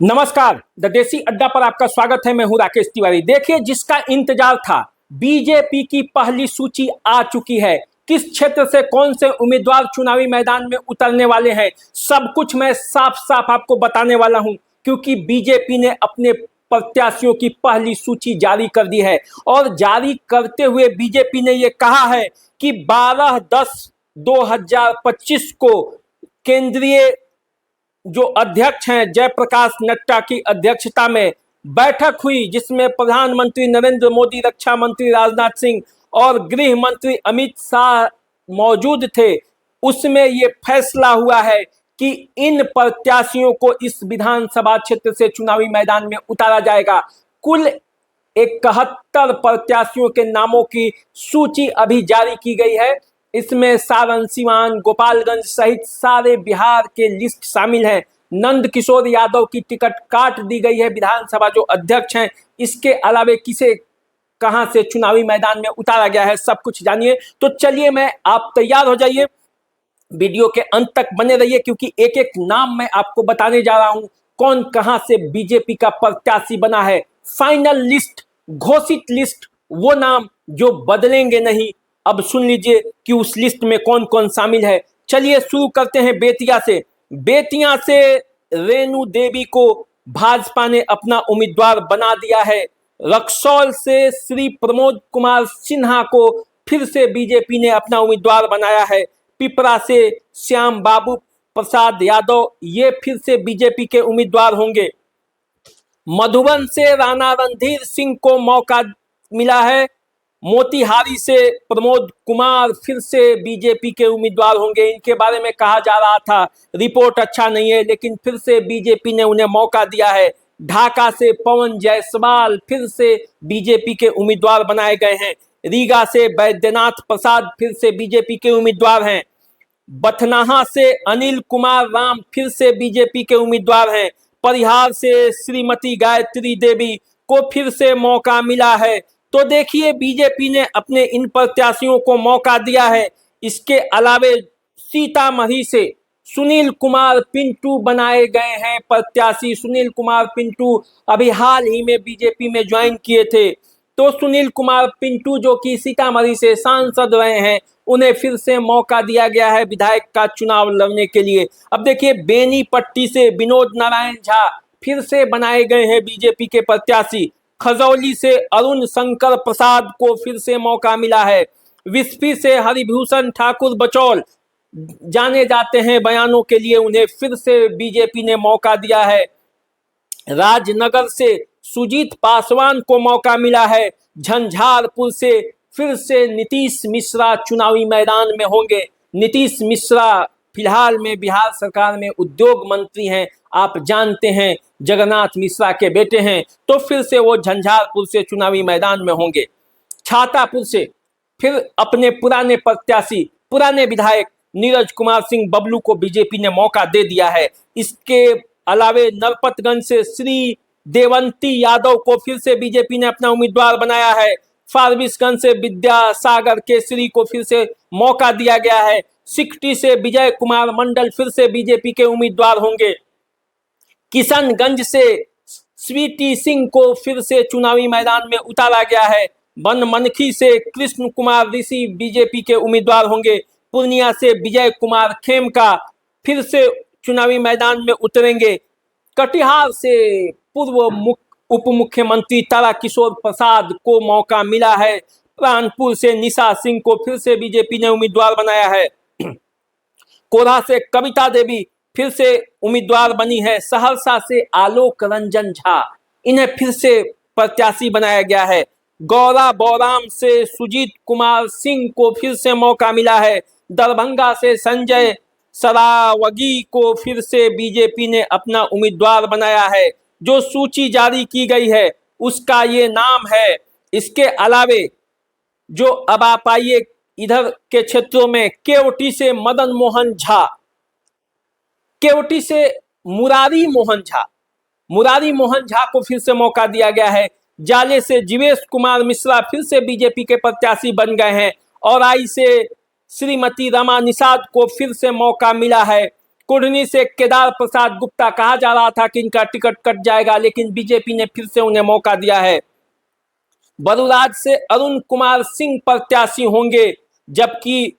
नमस्कार, द देसी अड्डा पर आपका स्वागत है। मैं हूं राकेश तिवारी। देखिए, जिसका इंतजार था, बीजेपी की पहली सूची आ चुकी है। किस क्षेत्र से कौन से उम्मीदवार चुनावी मैदान में उतरने वाले हैं, सब कुछ मैं साफ साफ आपको बताने वाला हूं, क्योंकि बीजेपी ने अपने प्रत्याशियों की पहली सूची जारी कर दी है। और जारी करते हुए बीजेपी ने यह कहा है कि 12/10/2025 को केंद्रीय जो अध्यक्ष हैं जयप्रकाश नड्डा की अध्यक्षता में बैठक हुई, जिसमें प्रधानमंत्री नरेंद्र मोदी, रक्षा मंत्री राजनाथ सिंह और गृह मंत्री अमित शाह मौजूद थे। उसमें ये फैसला हुआ है कि इन प्रत्याशियों को इस विधानसभा क्षेत्र से चुनावी मैदान में उतारा जाएगा। कुल 71 प्रत्याशियों के नामों की सूची अभी जारी की गई है। इसमें सारण, सीवान, गोपालगंज सहित सारे बिहार के लिस्ट शामिल हैं। नंद किशोर यादव की टिकट काट दी गई है विधानसभा जो अध्यक्ष हैं। इसके अलावे किसे कहां से चुनावी मैदान में उतारा गया है, सब कुछ जानिए। तो चलिए, आप तैयार हो जाइए, वीडियो के अंत तक बने रहिए, क्योंकि एक एक नाम मैं आपको बताने जा रहा हूं कौन कहां से बीजेपी का प्रत्याशी बना है। फाइनल लिस्ट, घोषित लिस्ट, वो नाम जो बदलेंगे नहीं। अब सुन लीजिए कि उस लिस्ट में कौन कौन शामिल है। चलिए शुरू करते हैं बेतिया से। बेतिया से रेणु देवी को भाजपा ने अपना उम्मीदवार बना दिया है। रक्सौल से श्री प्रमोद कुमार सिन्हा को फिर से बीजेपी ने अपना उम्मीदवार बनाया है। पिपरा से श्याम बाबू प्रसाद यादव ये फिर से बीजेपी के उम्मीदवार होंगे। मधुबन से राणा रणधीर सिंह को मौका मिला है। मोतिहारी से प्रमोद कुमार फिर से बीजेपी के उम्मीदवार होंगे। इनके बारे में कहा जा रहा था रिपोर्ट अच्छा नहीं है, लेकिन फिर से बीजेपी ने उन्हें मौका दिया है। ढाका से पवन जायसवाल फिर से बीजेपी के उम्मीदवार बनाए गए हैं। रीगा से बैद्यनाथ प्रसाद फिर से बीजेपी के उम्मीदवार हैं। बथनाहा से अनिल कुमार राम फिर से बीजेपी के उम्मीदवार हैं। परिहार से श्रीमती गायत्री देवी को फिर से मौका मिला है। तो देखिए, बीजेपी ने अपने इन प्रत्याशियों को मौका दिया है। इसके अलावे सीतामढ़ी से सुनील कुमार पिंटू बनाए गए हैं प्रत्याशी। सुनील कुमार पिंटू अभी हाल ही में बीजेपी में ज्वाइन किए थे। तो सुनील कुमार पिंटू जो कि सीतामढ़ी से सांसद रहे हैं, उन्हें फिर से मौका दिया गया है विधायक का चुनाव लड़ने के लिए। अब देखिए, बेनीपट्टी से विनोद नारायण झा फिर से बनाए गए हैं बीजेपी के प्रत्याशी। खजौली से अरुण शंकर प्रसाद को फिर से मौका मिला है। विस्फी से हरिभूषण ठाकुर बचौल जाने जाते हैं बयानों के लिए, उन्हें फिर से बीजेपी ने मौका दिया है। राजनगर से सुजीत पासवान को मौका मिला है। झंझारपुर से फिर से नीतीश मिश्रा चुनावी मैदान में होंगे। नीतीश मिश्रा फिलहाल में बिहार सरकार में उद्योग मंत्री हैं, आप जानते हैं, जगन्नाथ मिश्रा के बेटे हैं। तो फिर से वो झंझारपुर से चुनावी मैदान में होंगे। छातापुर से फिर अपने पुराने प्रत्याशी, पुराने विधायक नीरज कुमार सिंह बबलू को बीजेपी ने मौका दे दिया है। इसके अलावे नरपतगंज से श्री देवंती यादव को फिर से बीजेपी ने अपना उम्मीदवार बनाया है। फारबिसगंज से विद्यासागर केसरी को फिर से मौका दिया गया है। सिकटी से विजय कुमार मंडल फिर से बीजेपी के उम्मीदवार होंगे। किशनगंज से स्वीटी सिंह को फिर से चुनावी मैदान में उतारा गया है। बनमनखी से कृष्ण कुमार ऋषि बीजेपी के उम्मीदवार होंगे। पूर्णिया से विजय कुमार खेमका फिर से चुनावी मैदान में उतरेंगे। कटिहार से पूर्व उप मुख्यमंत्री ताराकिशोर प्रसाद को मौका मिला है। प्राणपुर से निशा सिंह को फिर से बीजेपी ने उम्मीदवार बनाया है। कोढ़ा से कविता देवी फिर से उम्मीदवार बनी है। सहरसा से आलोक रंजन झा, इन्हें फिर से प्रत्याशी बनाया गया है। गौरा बौराम से सुजीत कुमार सिंह को फिर से मौका मिला है। दरभंगा से संजय सरावगी को फिर से बीजेपी ने अपना उम्मीदवार बनाया है। जो सूची जारी की गई है उसका ये नाम है। इसके अलावे जो अब आप आइए इधर के क्षेत्रों में, केवटी से मदन मोहन झा, केवटी से मुरारी मोहन झा को फिर से मौका दिया गया है। जाले से जीवेश कुमार मिश्रा फिर से बीजेपी के प्रत्याशी बन गए हैं। और आई से श्रीमती रमा निषाद को फिर से मौका मिला है। कुढ़नी से केदार प्रसाद गुप्ता, कहा जा रहा था कि इनका टिकट कट जाएगा, लेकिन बीजेपी ने फिर से उन्हें मौका दिया है। बरुराज से अरुण कुमार सिंह प्रत्याशी होंगे, जबकि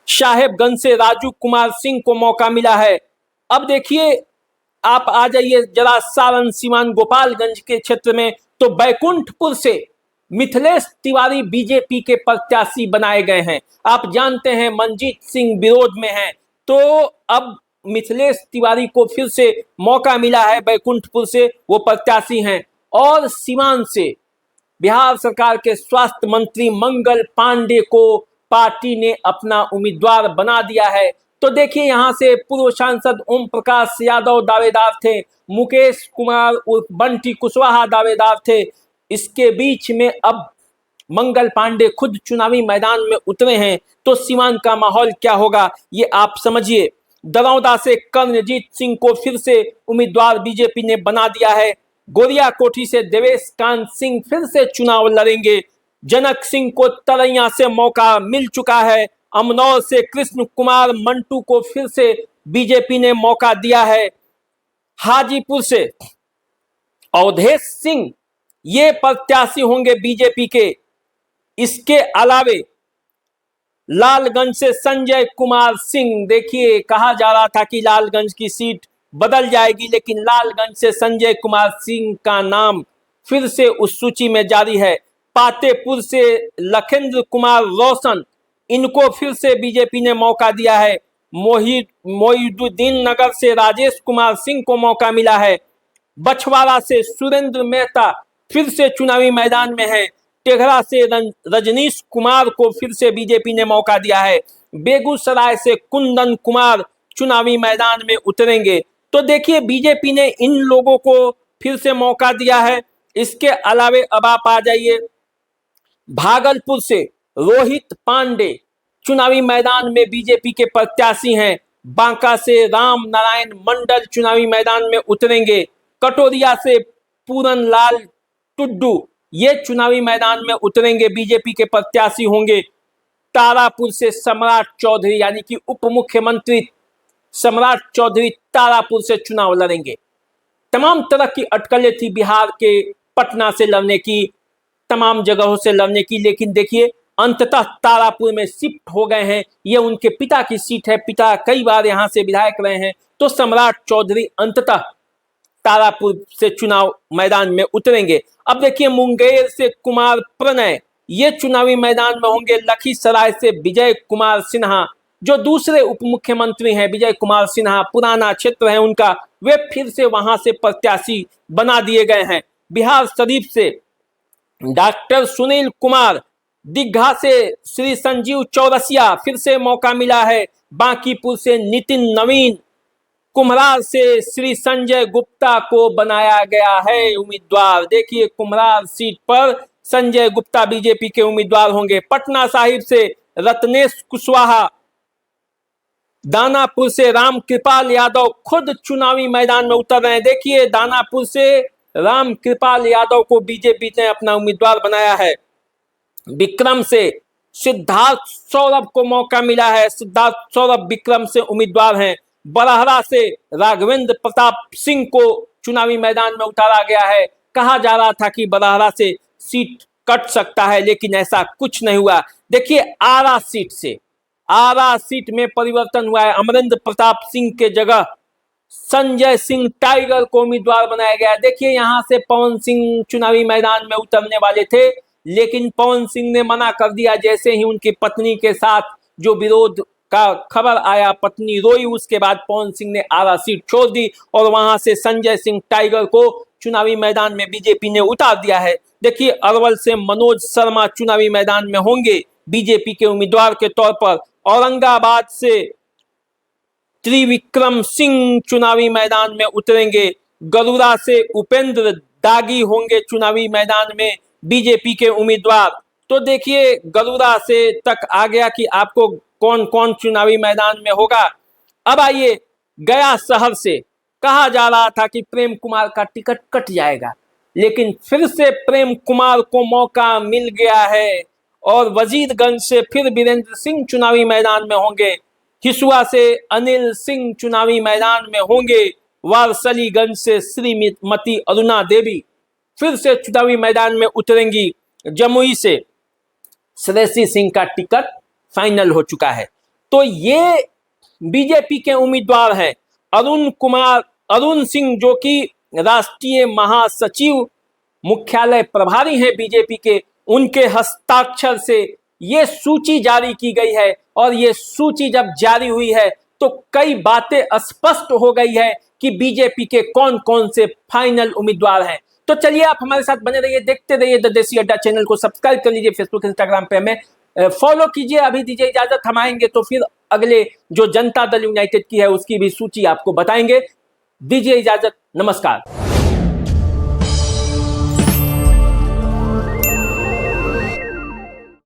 साहेबगंज से राजू कुमार सिंह को मौका मिला है। अब देखिए, आप आ जाइए जरा सारण सीवान गोपालगंज के क्षेत्र में, तो बैकुंठपुर से मिथिलेश तिवारी बीजेपी के प्रत्याशी बनाए गए हैं। आप जानते हैं मनजीत सिंह विरोध में हैं, तो अब मिथिलेश तिवारी को फिर से मौका मिला है। बैकुंठपुर से वो प्रत्याशी हैं। और सीवान से बिहार सरकार के स्वास्थ्य मंत्री मंगल पांडे को पार्टी ने अपना उम्मीदवार बना दिया है। तो देखिए, यहां से पूर्व सांसद ओम प्रकाश यादव दावेदार थे, मुकेश कुमार उर्फ बंटी कुशवाहा दावेदार थे। इसके बीच में अब मंगल पांडे खुद चुनावी मैदान में उतरे हैं, तो सीवान का माहौल क्या होगा ये आप समझिए। दरौदा से कर्णजीत सिंह को फिर से उम्मीदवार बीजेपी ने बना दिया है। गोरिया कोठी से देवेश कांत सिंह फिर से चुनाव लड़ेंगे। जनक सिंह को तरैया से मौका मिल चुका है। अमनौर से कृष्ण कुमार मंटू को फिर से बीजेपी ने मौका दिया है। हाजीपुर से अवधेश सिंह ये प्रत्याशी होंगे बीजेपी के। इसके अलावे लालगंज से संजय कुमार सिंह, देखिए कहा जा रहा था कि लालगंज की सीट बदल जाएगी, लेकिन लालगंज से संजय कुमार सिंह का नाम फिर से उस सूची में जारी है। पातेपुर से लखेंद्र कुमार रोशन, इनको फिर से बीजेपी ने मौका दिया है। मोहिउद्दीन नगर से राजेश कुमार सिंह को मौका मिला है। बछवाड़ा से सुरेंद्र मेहता फिर से चुनावी मैदान में है। टेघरा से रजनीश कुमार को फिर से बीजेपी ने मौका दिया है। बेगूसराय से कुंदन कुमार चुनावी मैदान में उतरेंगे। तो देखिए, बीजेपी ने इन लोगों को फिर से मौका दिया है। इसके अलावे अब आप आ जाइए भागलपुर से रोहित पांडे चुनावी मैदान में बीजेपी के प्रत्याशी हैं। बांका से राम नारायण मंडल चुनावी मैदान में उतरेंगे। कटोरिया से पूरन लाल टुड्डू ये चुनावी मैदान में उतरेंगे, बीजेपी के प्रत्याशी होंगे। तारापुर से सम्राट चौधरी यानी कि उप मुख्यमंत्री सम्राट चौधरी तारापुर से चुनाव लड़ेंगे। तमाम तरह की अटकलें थी बिहार के पटना से लड़ने की, तमाम जगहों से लड़ने की, लेकिन देखिए अंततः तारापुर में शिफ्ट हो गए हैं। ये उनके पिता की सीट है, पिता कई बार यहां से विधायक रहे हैं, तो सम्राट चौधरी अंततः तारापुर से चुनाव मैदान में उतरेंगे। अब देखिए, मुंगेर से कुमार प्रणय ये चुनावी मैदान में होंगे। लखीसराय से विजय कुमार सिन्हा जो दूसरे उप मुख्यमंत्री हैं, विजय कुमार सिन्हा पुराना क्षेत्र है उनका, वे फिर से वहां से प्रत्याशी बना दिए गए हैं। बिहार शरीफ से डॉक्टर सुनील कुमार, दीघा से श्री संजीव चौरसिया फिर से मौका मिला है। बांकीपुर से नितिन नवीन, कुम्हरार से श्री संजय गुप्ता को बनाया गया है उम्मीदवार। देखिए, कुम्हरार सीट पर संजय गुप्ता बीजेपी के उम्मीदवार होंगे। पटना साहिब से रत्नेश कुशवाहा, दानापुर से राम कृपाल यादव खुद चुनावी मैदान में उतर रहे हैं। देखिए, दानापुर से राम कृपाल यादव को बीजेपी ने अपना उम्मीदवार बनाया है। विक्रम से सिद्धार्थ सौरभ को मौका मिला है। सिद्धार्थ सौरभ विक्रम से उम्मीदवार हैं। बरहरा से राघवेंद्र प्रताप सिंह को चुनावी मैदान में उतारा गया है। कहा जा रहा था कि बरहरा से सीट कट सकता है, लेकिन ऐसा कुछ नहीं हुआ। देखिए, आरा सीट में परिवर्तन हुआ है। अमरेंद्र प्रताप सिंह के जगह संजय सिंह टाइगर को उम्मीदवार बनाया गया। देखिए, यहां से पवन सिंह चुनावी मैदान में उतरने वाले थे, लेकिन पवन सिंह ने मना कर दिया। जैसे ही उनकी पत्नी के साथ जो विरोध का खबर आया, पत्नी रोई, उसके बाद पवन सिंह ने आरा सीट छोड़ दी और वहां से संजय सिंह टाइगर को चुनावी मैदान में बीजेपी ने उतार दिया है। देखिए, अरवल से मनोज शर्मा चुनावी मैदान में होंगे बीजेपी के उम्मीदवार के तौर पर। औरंगाबाद से त्रिविक्रम सिंह चुनावी मैदान में उतरेंगे। गरुड़ा से उपेंद्र दागी होंगे चुनावी मैदान में बीजेपी के उम्मीदवार। तो देखिए, गरुड़ा से तक आ गया कि आपको कौन कौन चुनावी मैदान में होगा। अब आइए, गया शहर से कहा जा रहा था कि प्रेम कुमार का टिकट कट जाएगा, लेकिन फिर से प्रेम कुमार को मौका मिल गया है और वजीरगंज से फिर वीरेंद्र सिंह चुनावी मैदान में होंगे। हिसुआ से अनिल सिंह चुनावी मैदान में होंगे, वारसलीगंज से श्रीमती अरुणा देवी फिर से चुनावी मैदान में उतरेंगी, जमुई से श्रेयसी सिंह का टिकट फाइनल हो चुका है। तो ये बीजेपी के उम्मीदवार हैं। अरुण सिंह जो कि राष्ट्रीय महासचिव मुख्यालय प्रभारी हैं बीजेपी के, उनके हस्ताक्षर से ये सूची जारी की गई है और ये सूची जब जारी हुई है तो कई बातें स्पष्ट हो गई है कि बीजेपी के कौन कौन से फाइनल उम्मीदवार हैं। तो चलिए आप हमारे साथ बने रहिए, देखते रहिए द देसी अड्डा। चैनल को सब्सक्राइब कर लीजिए, फेसबुक इंस्टाग्राम पे हमें फॉलो कीजिए। अभी दीजिए इजाजत, हम आएंगे तो फिर अगले जो जनता दल यूनाइटेड की है उसकी भी सूची आपको बताएंगे। दीजिए इजाजत, नमस्कार।